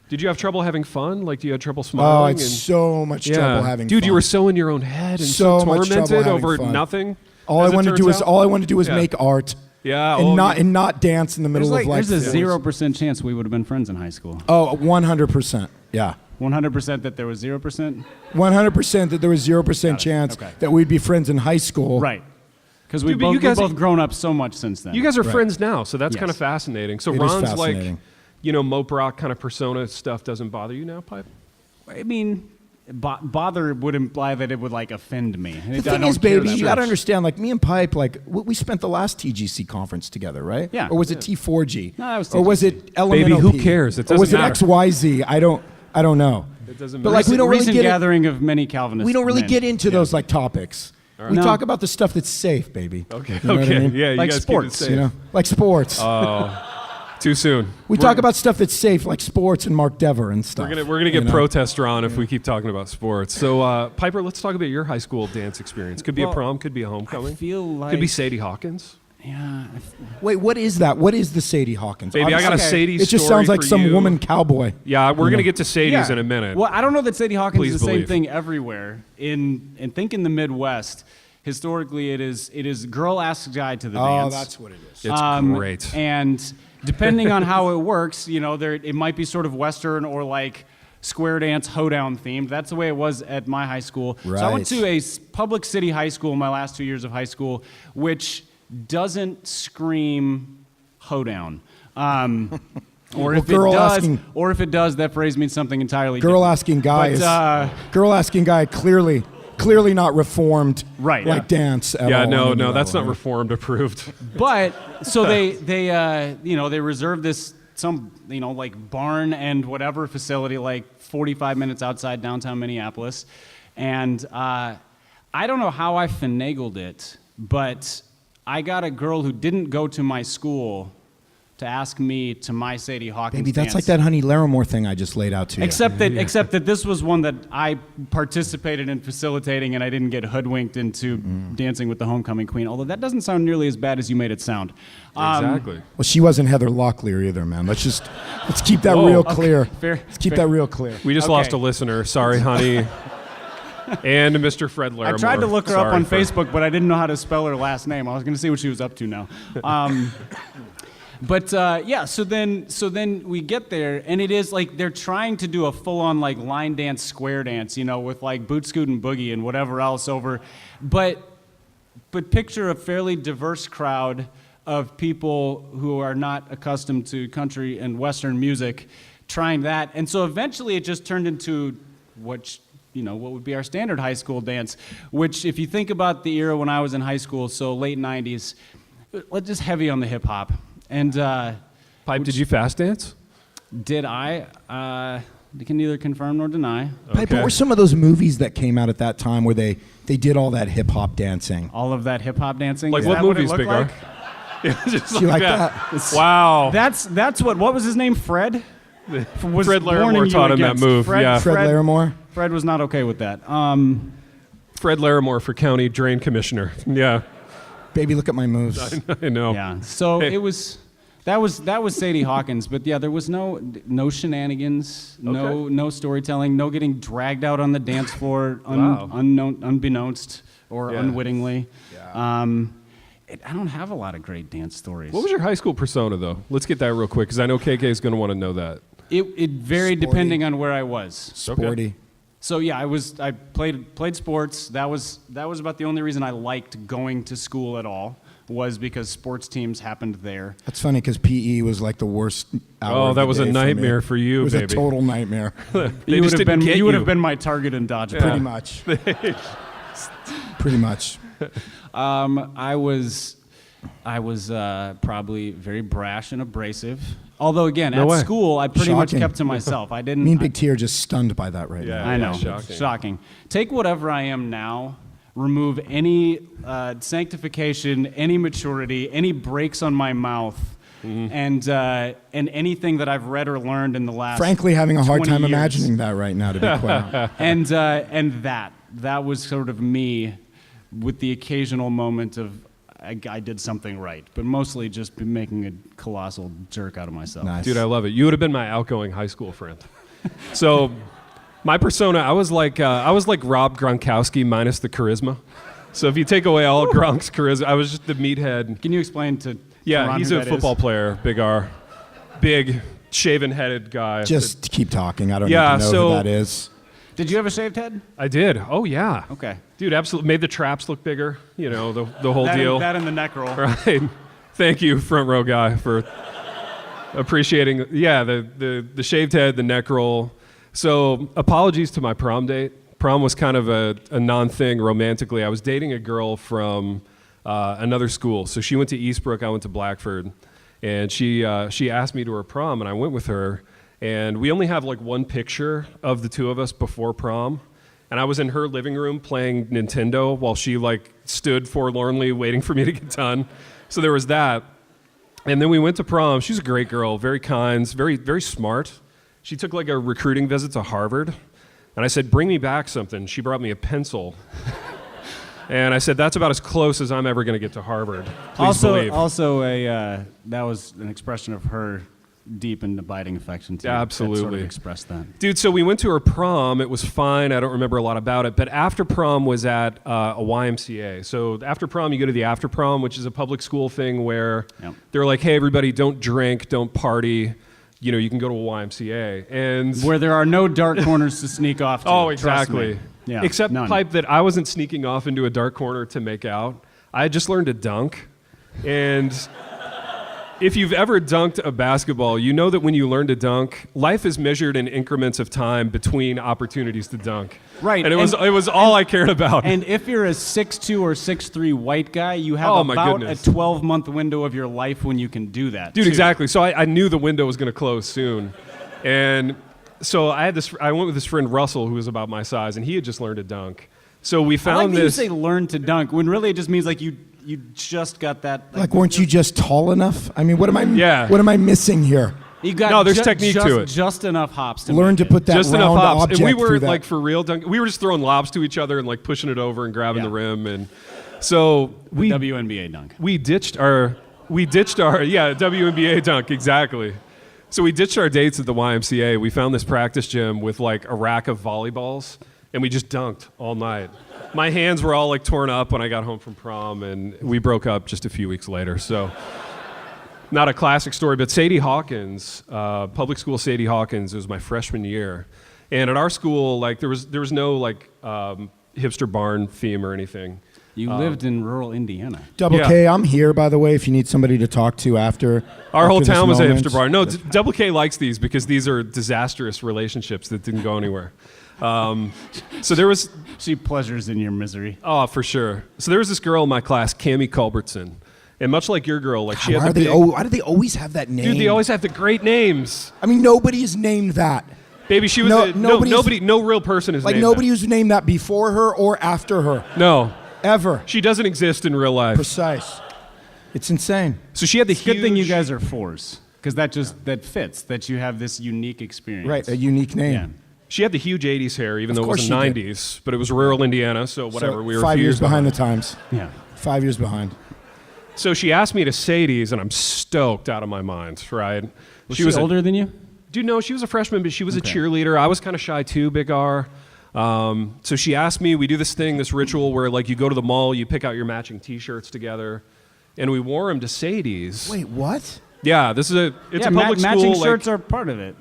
Did you have trouble having fun? Like, do you have trouble Oh, smiling? it's so much trouble having Dude, fun. you were so in your own head and So so much trouble tormented having over fun. nothing. all as I it wanted to do turns was out? all I wanted to do was Yeah. make art Yeah. and not dance in the middle of like There's a things. 0% chance we would have been friends in high school. Oh, 100%. Yeah. 100% that there was 0%? 100% that there was 0% chance Okay. that we'd be friends in high school. Right. Because we've Dude, but you both, guys- we've both grown up so much since then. You guys are Right. friends now, so that's Yes. kind of fascinating. So It is Ron's fascinating. like, mope rock kind of persona stuff doesn't bother you now, Pipe? I mean, bother would imply that it would like offend me. The thing is, baby, you got to understand, like me and Pipe, like we spent the last TGC conference together, right? Yeah. Or was it T4G? No, that was Or was it LMNOP? Baby, who cares? It Or was it doesn't XYZ? I don't know. It doesn't But matter. like we don't really recent get gathering of many Calvinists. we don't really men. get into those like topics. We No. talk about the stuff that's safe, baby. Okay, You know what I okay. mean? Yeah, you Like guys sports, keep it safe. Like sports. Too soon. we talk about stuff that's safe, like sports and Mark Dever and stuff. We're gonna get you know? protester on if we keep talking about sports. So Piper, let's talk about your high school dance experience. Could be a Well, prom, could be a homecoming, I feel like could be Sadie Hawkins. Yeah. Wait, what is that? What is the Sadie Hawkins? Baby, I got a Okay. Sadie It just story sounds like for some you. woman cowboy. Yeah, we're going to get to Sadie's in a minute. Well, I don't know that Sadie Hawkins Please is the same believe. thing everywhere. And think in the Midwest, historically, it is girl asks guy to the dance. That's what it is. It's great. And depending on how it works, it might be sort of Western or like square dance, hoedown themed. That's the way it was at my high school. So I went Right. to a public city high school my last 2 years of high school, which doesn't scream hoedown. Or if it does, that phrase means something entirely Girl different. asking guy But, girl asking guy clearly not reformed. Right, Like yeah. dance. At Yeah, all no, on any no, that's level, not right? reformed approved. But so they reserved this like barn and whatever facility like 45 minutes outside downtown Minneapolis, and I don't know how I finagled it, but I got a girl who didn't go to my school to ask me to my Sadie Hawkins Baby, that's dance. like that Honey Larimore thing I just laid out to you. Except that this was one that I participated in facilitating, and I didn't get hoodwinked into dancing with the homecoming queen. Although that doesn't sound nearly as bad as you made it sound. Exactly. Well, she wasn't Heather Locklear either, man. Let's keep that Whoa. real Okay, clear. fair, Let's keep fair. that real clear. We just Okay. lost a listener. Sorry, honey. And Mr. Fred Larimore. I tried to look her up Sorry on for- Facebook, but I didn't know how to spell her last name. I was going to see what she was up to now. So then we get there, and it is like they're trying to do a full-on like line dance, square dance, with like boot scoot and boogie and whatever else over, but picture a fairly diverse crowd of people who are not accustomed to country and Western music, trying that, and so eventually it just turned into what would be our standard high school dance, which if you think about the era when I was in high school, so late 90s, just heavy on the hip hop. And Pipe, did you fast dance? did I? Can neither confirm nor deny. Pipe, what were some of those movies that came out at that time where they did all that hip hop dancing? All of that hip hop dancing. Like Is what that movies, it Big looked R? like? Yeah, just You like that. that? Wow. That's what was his name? Fred. Was Fred warning Larimore you taught him that against. move. Fred, Yeah. Fred Larimore? Fred was not okay with that. Fred Larimore for county drain commissioner. Yeah, Baby, look at my moves. I know. Yeah. So Hey. it was. That was Sadie Hawkins, but yeah, there was no shenanigans, no storytelling, no getting dragged out on the dance floor Wow. unbeknownst or Yeah. unwittingly. I don't have a lot of great dance stories. What was your high school persona, though? Let's get that real quick, because I know KK is going to want to know that. It varied Sporty. depending on where I was. Sporty. So yeah, I played sports. That was about the only reason I liked going to school at all, was because sports teams happened there. That's funny because PE was like the worst hour Oh, of that the was a day me. nightmare for you, It was baby. a total nightmare. They You just would have didn't been get you would have been my target in dodgeball. Pretty much. Pretty much. I was probably very brash and abrasive. Although again, No at way. school, I pretty much Shocking. kept to myself. I didn't. Me and Big T are just stunned by that right Yeah. now. I know. Shocking. Take whatever I am now, remove any sanctification, any maturity, any breaks on my mouth, and anything that I've read or learned in the last. Frankly, having a hard 20 time years. imagining that right now, to be quite honest. And that was sort of me, with the occasional moment of I did something right, but mostly just been making a colossal jerk out of myself. Nice. Dude, I love it. You would have been my outgoing high school friend. So, my persona, I was like Rob Gronkowski minus the charisma. So if you take away all Gronk's charisma, I was just the meathead. Can you explain to Yeah, Ron he's who a that football is? player, Big R, big shaven-headed guy. Just keep talking. I don't Yeah, need to know so- who that is. Did you have a shaved head? I did. Oh yeah. Okay. Dude, absolutely made the traps look bigger. You know, the whole that deal. And, that and the neck roll. Right. Thank you, front row guy, for appreciating. Yeah, the shaved head, the neck roll. So apologies to my prom date. Prom was kind of a non-thing romantically. I was dating a girl from another school. So she went to Eastbrook, I went to Blackford, and she asked me to her prom, and I went with her. And we only have like one picture of the two of us before prom. And I was in her living room playing Nintendo while she like stood forlornly waiting for me to get done. So there was that. And then we went to prom. She's a great girl, very kind, very, very smart. She took like a recruiting visit to Harvard. And I said, bring me back something. She brought me a pencil. And I said, that's about as close as I'm ever going to get to Harvard. Please believe. That was an expression of her deep and abiding affection too. Absolutely. That sort of expressed that. Dude, so we went to her prom. It was fine. I don't remember a lot about it. But after prom was at a YMCA. So after prom, you go to the after prom, which is a public school thing where they're like, hey, everybody, don't drink, don't party. You know, you can go to a YMCA. And where there are no dark corners to sneak off to. oh, Trust me. exactly. Yeah, Except none. pipe that I wasn't sneaking off into a dark corner to make out. I had just learned to dunk. And if you've ever dunked a basketball, you know that when you learn to dunk, life is measured in increments of time between opportunities to dunk. Right. And it was all I cared about. And if you're a 6'2" or 6'3" white guy, you have Oh, my about goodness. a 12-month window of your life when you can do that. Dude, too. exactly. So I knew the window was going to close soon. And so I went with this friend Russell, who was about my size, and he had just learned to dunk. So we I found like that you this. say learn to dunk, when really it just means like you just got that. Like, weren't you just tall enough? I mean, what am I? Yeah. What am I missing here? You got No, there's technique to it. Just enough hops to Learn make to it. put that Just enough round hops, object and we through were that. like for real dunk. We were just throwing lobs to each other and like pushing it over and grabbing Yeah. the rim, and so we WNBA dunk. ditched our WNBA dunk exactly. So we ditched our dates at the YMCA. We found this practice gym with like a rack of volleyballs, and we just dunked all night. My hands were all like torn up when I got home from prom, and we broke up just a few weeks later. So. Not a classic story, but Sadie Hawkins, public school Sadie Hawkins, it was my freshman year. And at our school, like there was no like hipster barn theme or anything. You lived in rural Indiana. Double Yeah. K, I'm here, by the way, if you need somebody to talk to after. Our whole after this town was a moment. hipster barn. No, Double K likes these because these are disastrous relationships that didn't go anywhere. So there was, She pleasures in your misery. oh, for sure. So there was this girl in my class, Cammie Culbertson. And much like your girl, like she had Why, the big, why do they always have that name? dude, they always have the great names. I mean, nobody is named that. Baby, she was no real person is Like, named nobody that. was named that before her or after her. No, Ever. she doesn't exist in real life. Precise. It's insane. So she had the Good thing you huge- guys are fours, because that fits. That you have this unique experience. Right, a unique name. Yeah. She had the huge 80s hair, even though it course was she the did. 90s, but it was rural Indiana, so whatever. So We were 5 a few years behind the times. Yeah. 5 years behind. So she asked me to Sadie's, and I'm stoked out of my mind, right? Was she older than you? Dude, no, she was a freshman, but she was Okay. a cheerleader. I was kind of shy too, Big R. So she asked me, we do this thing, this ritual where like you go to the mall, you pick out your matching T-shirts together, and we wore them to Sadie's. Wait, what? Yeah, it's a public school. matching like- shirts are part of it.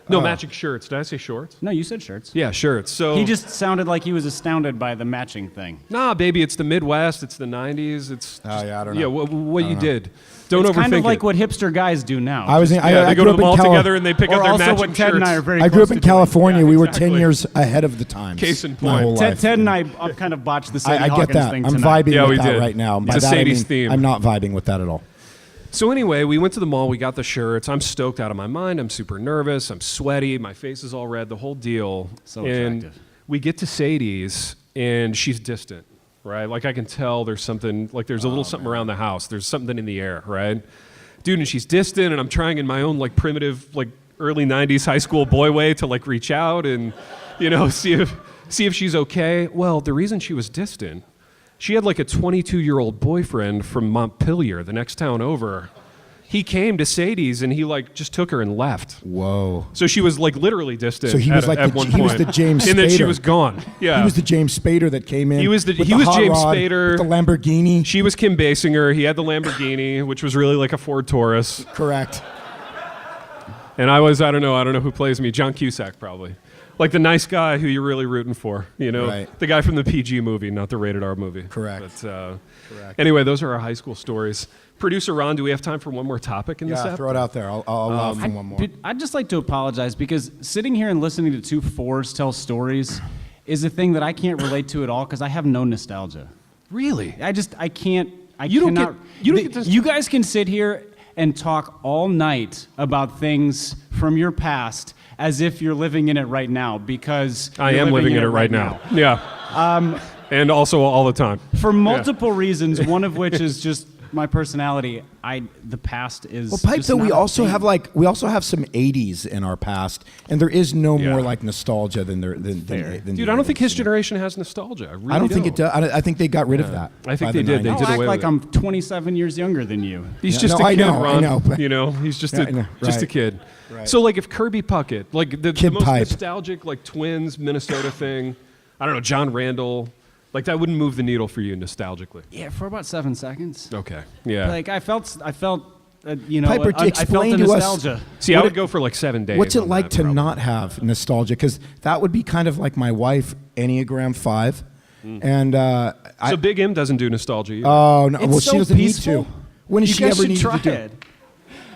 No, matching shirts. Did I say shorts? No, you said shirts. Yeah, shirts. So He just sounded like he was astounded by the matching thing. nah, baby, it's the Midwest. It's the 90s. It's Oh, yeah, I don't know. yeah, what you did. Don't It's overthink kind of like it. what hipster guys do now. I was in, Yeah, I they go to grew the up in mall together and they pick or up their also matching what Ted shirts. and I are very I grew close up in to doing. California. Yeah, we were exactly. 10 years ahead of the times. Case in My point. whole Ted, life. Ted and I kind of botched the Sadie I get Hawkins that. thing I'm tonight. vibing Yeah, we with that did. right now. By It's a that, I Sadie's mean, theme. I'm not vibing with that at all. So anyway, we went to the mall. We got the shirts. I'm stoked out of my mind. I'm super nervous. I'm sweaty. My face is all red. The whole deal. So and attractive. we get to Sadie's, and she's distant, right? Like I can tell there's something. Like there's a little something around the house. There's something in the air, right? Dude, and she's distant, and I'm trying in my own like primitive, like early '90s high school boy way to like reach out and, see if she's okay. Well, the reason she was distant. She had like a 22-year-old boyfriend from Montpelier, the next town over. He came to Sadie's and he like just took her and left. Whoa. So she was like literally distant. So he was like at the- one he point. was the James and then she Spader. was gone. Yeah. He was the James Spader that came in. He was with James hot rod, Spader. with the Lamborghini. She was Kim Basinger. He had the Lamborghini, which was really like a Ford Taurus. Correct. And I don't know who plays me. John Cusack probably. Like the nice guy who you're really rooting for, Right. The guy from the PG movie, not the rated R movie. Correct. But, Correct. Anyway, those are our high school stories. Producer Ron, do we have time for one more topic in this Yeah, app? throw it out there. I'll allow for one more. I'd just like to apologize because sitting here and listening to two fours tell stories is a thing that I can't relate to at all because I have no nostalgia. Really? I can't. You don't cannot, get- you don't get to- You guys can sit here and talk all night about things from your past as if you're living in it right now because I you're am living in it right now. Yeah. And also all the time. For multiple reasons, one of which is just my personality, the past is. Well, Pipe, just though, not we a also thing. have some '80s in our past, and there is no Yeah. more like nostalgia than there than Dude, I don't think his generation has nostalgia. I really I don't think it does. I think they got rid of that. I think by they the did. They 90s. did Don't away act like with it. I'm 27 years younger than you. He's Yeah, just no, a I kid, know, I Ron. know, but- You know, he's just Yeah, I know, just a right. kid. Right. So like if Kirby Puckett, like the Kid most Pipe. nostalgic like Twins Minnesota thing, I don't know, John Randall, like that wouldn't move the needle for you nostalgically. Yeah, for about 7 seconds. Okay. Yeah. Like I felt, you know, Piper, I felt explain the to us- nostalgia. See, I would go for like 7 days. What's it on like that, to probably. not have nostalgia? Because that would be kind of like my wife, Enneagram 5, and So Big M doesn't do nostalgia either. oh no, It's well she so doesn't peaceful. need to. When has You she guys ever should needed try to do it.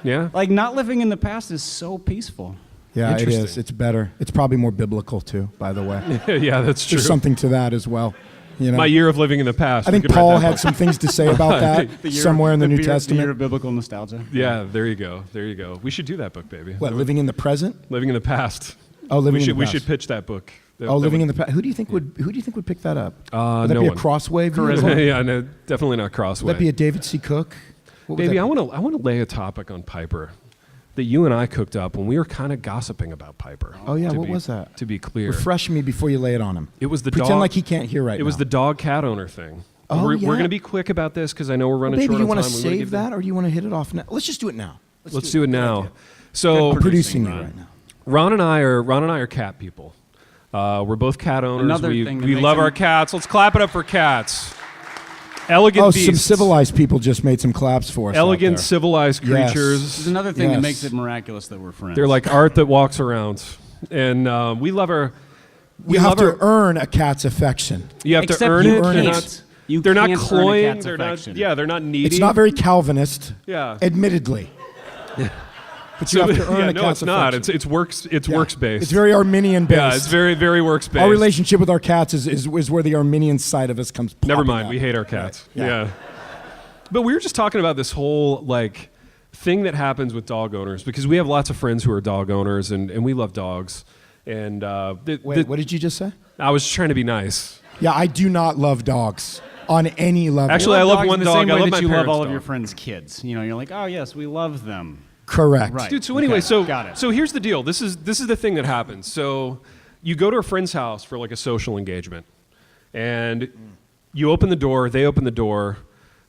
Yeah. Like not living in the past is so peaceful. Yeah, it is. Interesting. It's better. It's probably more biblical too, by the way. Yeah, that's true. There's something to that as well. You know, My year of living in the past. I We think could write Paul that had book. some things to say about that The year- somewhere in the New The year Testament. of biblical nostalgia. Yeah, there you go. There you go. We should do that book, baby. What, living in the present? Living in the past. Oh, living we in should the we past. should pitch that book. Oh, living in the past. Who do you think would pick that up? would that no be one. a Crossway view? Yeah, no, definitely not Crossway. Would that be a David C. Cook? What would Baby, that I be? want to lay a topic on Piper that you and I cooked up when we were kind of gossiping about Piper. Oh yeah, to what be- was that? To be clear, Refresh me before you lay it on him. it was the Pretend dog. like he can't hear right It was now. the dog cat owner thing. Oh, we're yeah? going to be quick about this because I know we're running Baby, short you on want time. to We wanna save give them- that, or do you want to hit it off now? Let's just do it now. Let's do it now. So I'm producing you Ron. right now. Ron and I are cat people. We're both cat owners. Another we thing that we makes love them- our cats. Let's clap it up for cats. Elegant Oh, beasts. some civilized people just made some claps for us. out Elegant, there. civilized Yes. creatures. This is another thing Yes. that makes it miraculous that we're friends. They're like art that walks around, and we love our. You have love to our- earn a cat's affection. You have Except to earn you it. They're can't. not. You They're not can't earn a cloying. cat's They're not. affection. Yeah, they're not needy. It's not very Calvinist, Yeah. admittedly. But you have to earn yeah, a no, cat's it's not. affection. It's works. It's Yeah. works based. It's very Arminian based. Yeah, it's very works based. Our relationship with our cats is where the Arminian side of us comes. Never popping mind. up. We hate our cats. Right. Yeah. Yeah. But we were just talking about this whole like thing that happens with dog owners because we have lots of friends who are dog owners and we love dogs. And Wait, what did you just say? I was trying to be nice. Yeah, I do not love dogs on any level. Actually, I love dogs one in the dog. Same I way love that my you love parents' all of dog. your friends' kids. You know, you're like, oh yes, we love them. Correct. Right. Dude, so anyway, Okay, got it. so here's the deal. This is the thing that happens. So you go to a friend's house for like a social engagement, and you open the door. They open the door.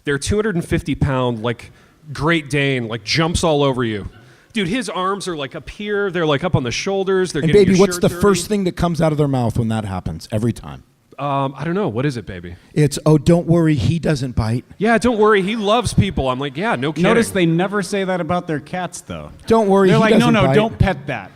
Their 250-pound like Great Dane like jumps all over you. Dude, his arms are like up here. They're like up on the shoulders. They're And getting baby, your what's shirt the dirty. first thing that comes out of their mouth when that happens every time? I don't know. What is it, baby? It's, oh, don't worry, he doesn't bite. Yeah, don't worry. He loves people. I'm like, yeah, no kidding. Notice they never say that about their cats, though. Don't worry, They're he like, no, doesn't no, bite. don't pet that.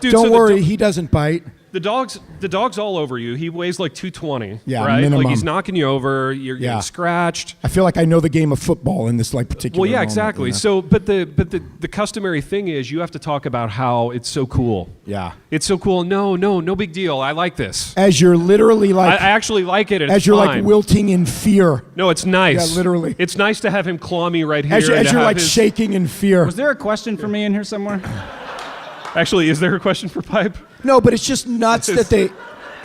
Dude, so Don't the worry, do- he doesn't bite. The dog's all over you. He weighs like 220. Yeah, right? minimum. Like he's knocking you over. You're Yeah. getting scratched. I feel like I know the game of football in this like particular Well, yeah, moment, exactly. you know? So, but the customary thing is you have to talk about how it's so cool. Yeah. It's so cool. No big deal. I like this. As you're literally I like, actually like it. And as it's you're fine. like wilting in fear. No, it's nice. Yeah, literally. It's nice to have him claw me right here. As, and as to you're have like his- shaking in fear. Was there a question for me in here somewhere? Actually, is there a question for Pipe? No, but it's just nuts that they,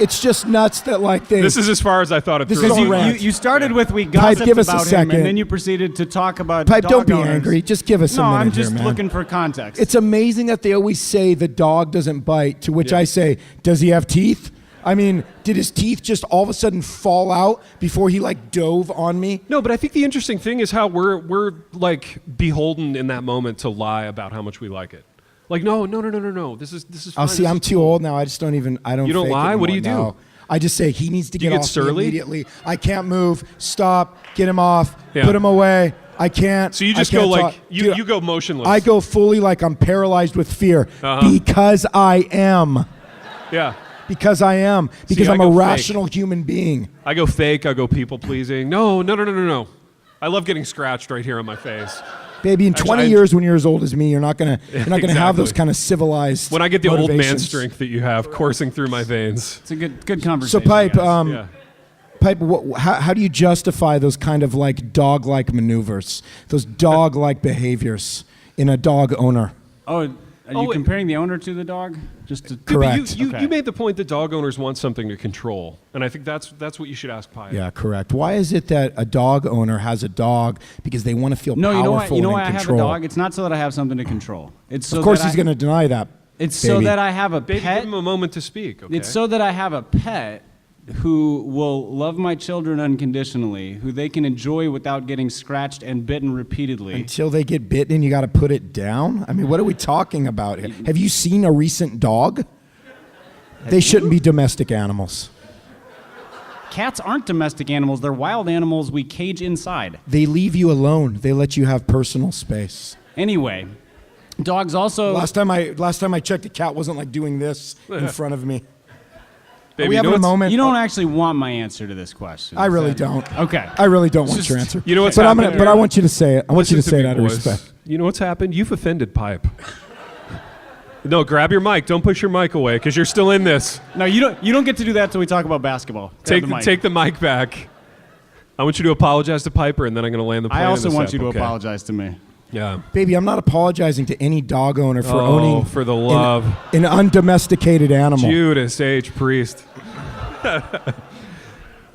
it's just nuts that like they. This is as far as I thought it This through. is all You, rant. you started with we Pipe, gossiped give us a about him, second. and then you proceeded to talk about Pipe, dog don't be owners. angry. Just give us a No, minute I'm just here, man. looking for context. It's amazing that they always say the dog doesn't bite, to which Yeah. I say, does he have teeth? I mean, did his teeth just all of a sudden fall out before he like dove on me? No, but I think the interesting thing is how we're like beholden in that moment to lie about how much we like it. Like, no. This is Oh, fine. see, This I'm is too cool. old now. I just don't even, I don't You don't fake it lie? What do anymore. you do? No. I just say, he needs to Do you get get off me surly? immediately. I can't move. Stop. Get him off. Yeah. Put him away. I can't. So you I just can't go like talk. you Dude, go motionless. I go fully like I'm paralyzed with fear Uh-huh. because I am. Yeah. Because I am. Because I I'm a go fake. rational human being. I go fake. I go people pleasing. No. I love getting scratched right here on my face. Baby, in Actually, 20 years when you're as old as me, you're not gonna have Exactly. those kind of civilized When I get the old man motivations. strength that you have coursing through my veins. It's a good conversation. So Pipe, guys. Yeah. Pipe, how do you justify those kind of like dog-like maneuvers, those dog-like behaviors in a dog owner? Oh, Are you comparing the owner to the dog? Just to Correct. You made the point that dog owners want something to control, and I think that's what you should ask Pi. Yeah, correct. Why is it that a dog owner has a dog because they want to feel No, powerful you know and why in I have a control? dog? It's not so that I have something to control. It's so Of course, that he's going to deny that. It's so baby. that I have a Baby, pet. give him a moment to speak. Okay. It's so that I have a pet who will love my children unconditionally, who they can enjoy without getting scratched and bitten repeatedly. Until they get bitten, you got to put it down. I mean, what are we talking about here? Have you seen a recent dog? They shouldn't be domestic animals. Cats aren't domestic animals. They're wild animals we cage inside. They leave you alone. They let you have personal space. Anyway, dogs also... Last time I checked, the cat wasn't like doing this in front of me. Baby, Are we you know having a what's- moment? You don't actually want my answer to this question. I really don't. Okay. I really don't want Just- your answer. you know what's but happening but I here? want you to say it. I want you to Listen say it me, out of boys. respect. You know what's happened? You've offended Pipe. No, grab your mic. Don't push your mic away because you're still in this. No, you don't get to do that till we talk about basketball. Grab Take the mic back. I want you to apologize to Piper, and then I'm going to land the plane. I also in this want ep, you to okay? apologize to me. Yeah. Baby, I'm not apologizing to any dog owner for owning for the love. an undomesticated animal. Judas H. Priest.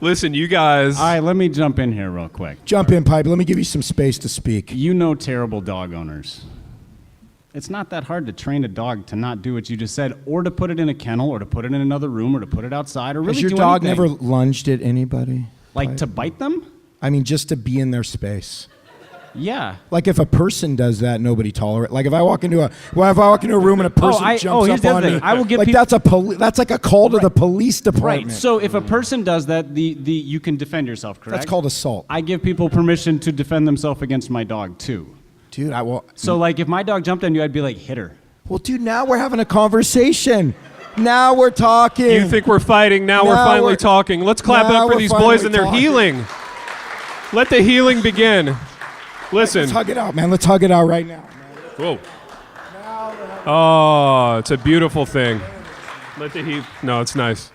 Listen, you guys. All right, let me jump in here real quick. Jump in, Pipe. Let me give you some space to speak. You know terrible dog owners. It's not that hard to train a dog to not do what you just said, or to put it in a kennel, or to put it in another room, or to put it outside, or really Has your do dog anything. never lunged at anybody? Like Pipe? to bite them? I mean, just to be in their space. Yeah. Like if a person does that, nobody tolerates. Like if I walk into a room and a person here's jumps the up other on thing. me, I will give like people- that's like a call to the police department. Right. So if a person does that, you can defend yourself, correct? That's called assault. I give people permission to defend themselves against my dog too. Dude, So like if my dog jumped on you, I'd be like, hit her. well, dude, now we're having a conversation. Now we're talking. You think we're fighting? Now we're Now finally we're- talking. Let's clap it now up for we're these finally boys and their talking. healing. Let the healing begin. Listen. Let's hug it out, man. Let's hug it out right now. Whoa. Oh, it's a beautiful thing. Let the heat. No, it's nice.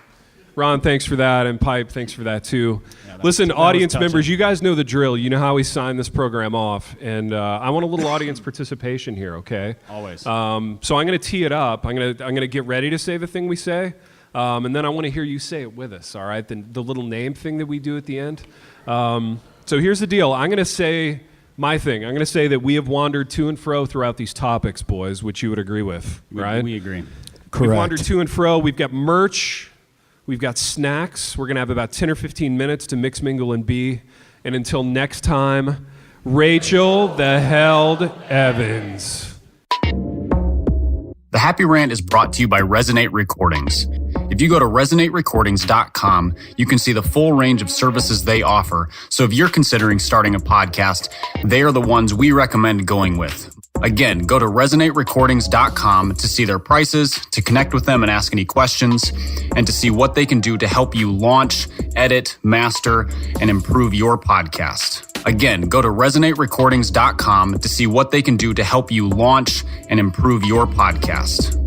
Ron, thanks for that, and Pipe, thanks for that too. Listen, that audience was members, touching. you guys know the drill. You know how we sign this program off, and I want a little audience participation here. Okay. Always. So I'm going to tee it up. I'm going to get ready to say the thing we say, and then I want to hear you say it with us. All right. The little name thing that we do at the end. So here's the deal. I'm going to say my thing. I'm going to say that we have wandered to and fro throughout these topics, boys, which you would agree with, right? We agree. Correct. We've wandered to and fro. We've got merch. We've got snacks. We're going to have about 10 or 15 minutes to mix, mingle, and be. And until next time, Rachel the Held Evans. The Happy Rant is brought to you by Resonate Recordings. If you go to resonaterecordings.com, you can see the full range of services they offer. So if you're considering starting a podcast, they are the ones we recommend going with. Again, go to resonaterecordings.com to see their prices, to connect with them and ask any questions, and to see what they can do to help you launch, edit, master, and improve your podcast. Again, go to resonaterecordings.com to see what they can do to help you launch and improve your podcast.